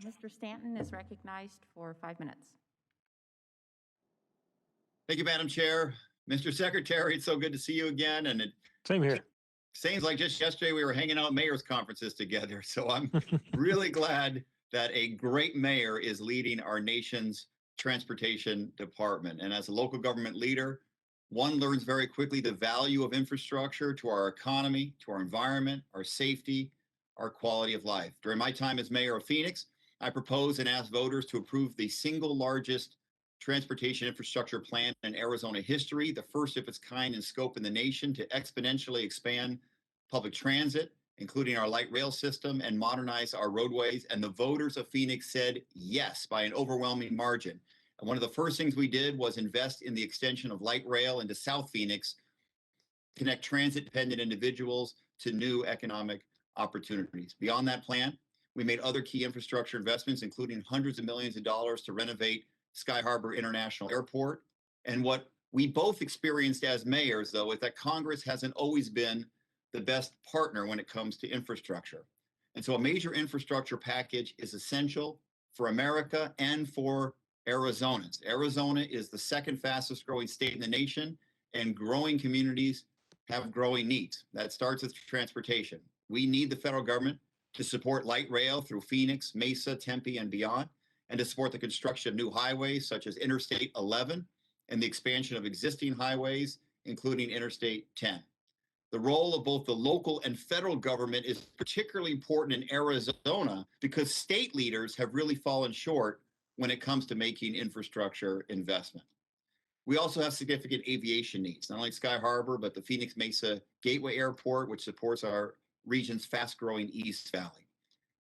Mr. Stanton is recognized for 5 minutes. Thank you, Madam Chair. Mr. Secretary, it's so good to see you again. And it Same here. seems like just yesterday we were hanging out at mayor's conferences together. So I'm really glad that a great mayor is leading our nation's transportation department. And as a local government leader, one learns very quickly the value of infrastructure to our economy, to our environment, our safety, our quality of life. During my time as mayor of Phoenix, I proposed and asked voters to approve the single largest transportation infrastructure plan in Arizona history, the first of its kind in scope in the nation, to exponentially expand public transit, including our light rail system, and modernize our roadways. And the voters of Phoenix said yes by an overwhelming margin. And one of the first things we did was invest in the extension of light rail into South Phoenix, connect transit-dependent individuals to new economic opportunities. Beyond that plan, we made other key infrastructure investments, including hundreds of millions of dollars to renovate Sky Harbor International Airport. And what we both experienced as mayors, though, is that Congress hasn't always been the best partner when it comes to infrastructure. And so a major infrastructure package is essential for America and for Arizonans. Arizona is the second fastest growing state in the nation, and growing communities have growing needs. That starts with transportation. We need the federal government to support light rail through Phoenix, Mesa, Tempe, and beyond, and to support the construction of new highways such as Interstate 11 and the expansion of existing highways, including Interstate 10. The role of both the local and federal government is particularly important in Arizona because state leaders have really fallen short when it comes to making infrastructure investment. We also have significant aviation needs, not only Sky Harbor, but the Phoenix Mesa Gateway Airport, which supports our region's fast-growing East Valley.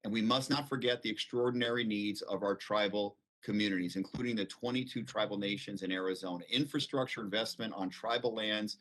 And we must not forget the extraordinary needs of our tribal communities, including the 22 tribal nations in Arizona. Infrastructure investment on tribal lands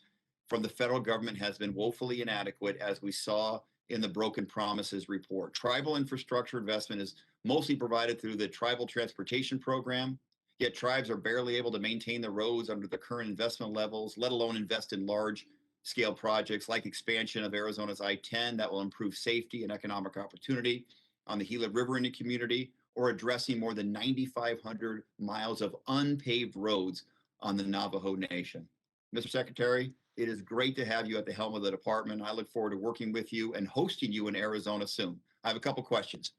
from the federal government has been woefully inadequate, as we saw in the Broken Promises report. Tribal infrastructure investment is mostly provided through the Tribal Transportation Program, yet tribes are barely able to maintain the roads under the current investment levels, let alone invest in large-scale projects like expansion of Arizona's I-10 that will improve safety and economic opportunity on the Gila River in the community, or addressing more than 9,500 miles of unpaved roads on the Navajo Nation. Mr. Secretary, it is great to have you at the helm of the department. I look forward to working with you and hosting you in Arizona soon. I have a couple questions.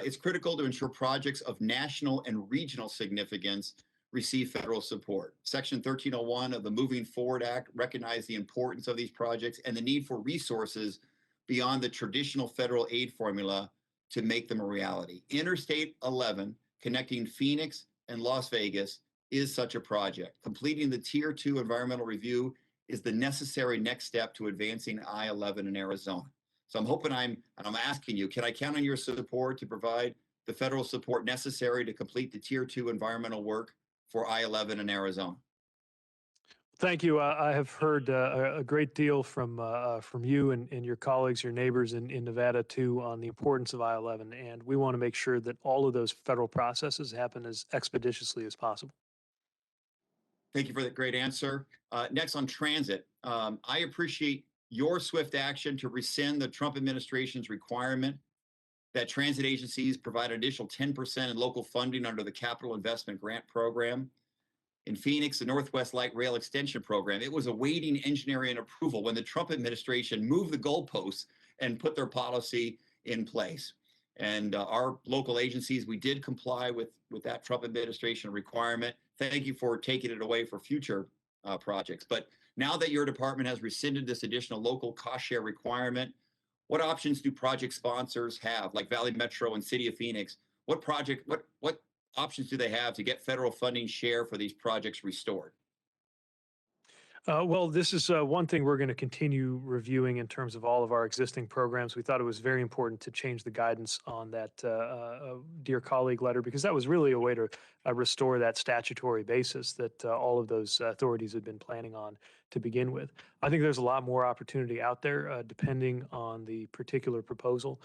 It's critical to ensure projects of national and regional significance receive federal support. Section 1301 of the Moving Forward Act recognized the importance of these projects and the need for resources beyond the traditional federal aid formula to make them a reality. Interstate 11, connecting Phoenix and Las Vegas, is such a project. Completing the Tier 2 environmental review is the necessary next step to advancing I-11 in Arizona. So I'm asking you, can I count on your support to provide the federal support necessary to complete the Tier 2 environmental work for I-11 in Arizona? Thank you. I have heard a great deal from you and your colleagues, your neighbors in Nevada too, on the importance of I-11, and we want to make sure that all of those federal processes happen as expeditiously as possible. Thank you for that great answer. Next on transit, I appreciate your swift action to rescind the Trump administration's requirement that transit agencies provide an additional 10% in local funding under the Capital Investment Grant Program. In Phoenix, the Northwest Light Rail Extension Program, it was awaiting engineering approval when the Trump administration moved the goalposts and put their policy in place. And our local agencies, we did comply with that Trump administration requirement. Thank you for taking it away for future projects. But now that your department has rescinded this additional local cost share requirement, what options do project sponsors have, like Valley Metro and City of Phoenix? What options do they have to get federal funding share for these projects restored? Well, this is one thing we're going to continue reviewing in terms of all of our existing programs. We thought it was very important to change the guidance on that Dear Colleague letter, because that was really a way to restore that statutory basis that all of those authorities had been planning on to begin with. I think there's a lot more opportunity out there, depending on the particular proposal,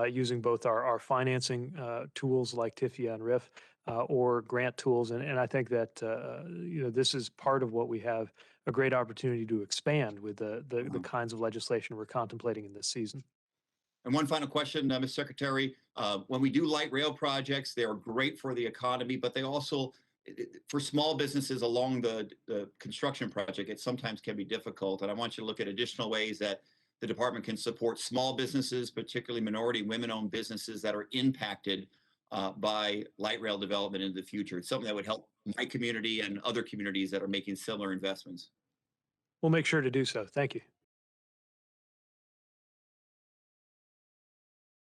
using both our financing tools like TIFIA and RIF, or grant tools. And I think that this is part of what we have a great opportunity to expand with the kinds of legislation we're contemplating in this season. And one final question, Mr. Secretary. When we do light rail projects, they are great for the economy, but they also, for small businesses along the construction project, it sometimes can be difficult. And I want you to look at additional ways that the department can support small businesses, particularly minority women-owned businesses that are impacted by light rail development in the future. It's something that would help my community and other communities that are making similar investments. We'll make sure to do so. Thank you.